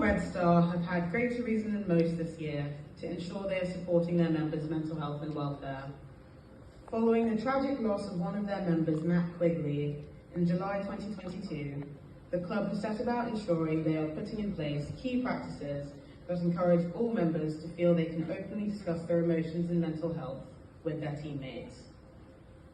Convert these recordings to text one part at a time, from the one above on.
Red Star have had greater reason than most this year to ensure they are supporting their members' mental health and welfare. Following the tragic loss of one of their members, Matt Quigley, in July 2022, the club has set about ensuring they are putting in place key practices that encourage all members to feel they can openly discuss their emotions and mental health with their teammates.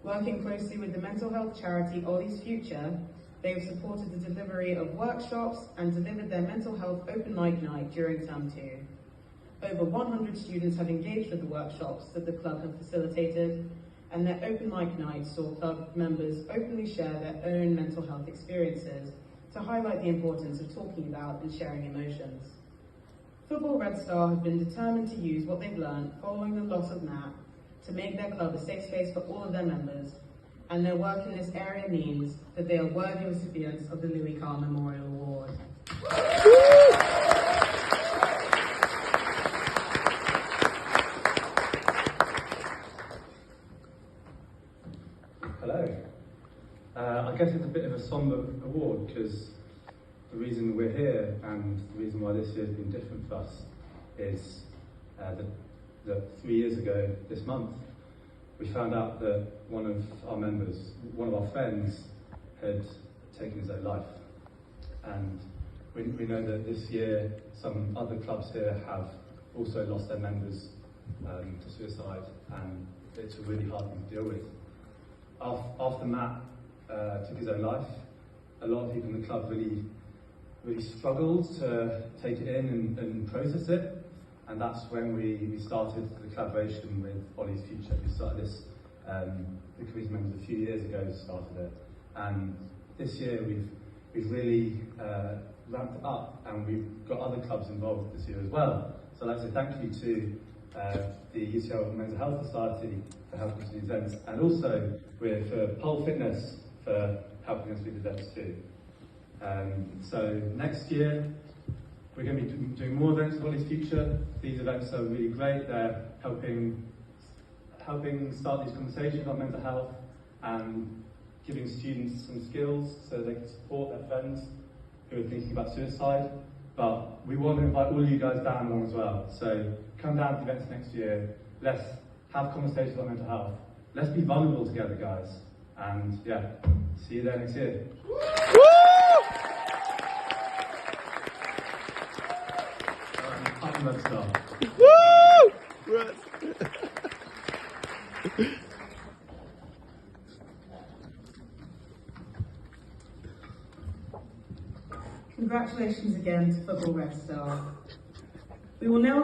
Working closely with the mental health charity Olly's Future, they have supported the delivery of workshops and delivered their mental health open mic night during Term 2. Over 100 students have engaged with the workshops that the club have facilitated, and their open mic night saw club members openly share their own mental health experiences to highlight the importance of talking about and sharing emotions. Football Red Star have been determined to use what they've learned following the loss of Matt to make their club a safe space for all of their members, and their work in this area means that they are worthy recipients of the Louis Carr Memorial Award. Hello. I guess it's a bit of a somber award because the reason we're here and the reason why this year has been different for us is that 3 years ago this month we found out that one of our members, one of our friends, had taken his own life. And we know that this year some other clubs here have also lost their members to suicide, and it's a really hard thing to deal with. After Matt took his own life, a lot of people in the club really struggled to take it in and process it. And that's when we started the collaboration with Olly's Future. We started this, the committee members a few years ago started it. And this year we've really ramped it up, and we've got other clubs involved this year as well. So I'd like to say thank you to the UCL Mental Health Society for helping us with the events, and also for Pole Fitness for helping us with the events too. So next year, we're going to be doing more events with Olly's Future. These events are really great. They're helping start these conversations on mental health and giving students some skills so they can support their friends who are thinking about suicide. But we want to invite all of you guys down along as well. So come down to the events next year. Let's have conversations about mental health. Let's be vulnerable together, guys. And yeah, see you there next year. Red Star. Woo! Congratulations again to Football Red Star. We will now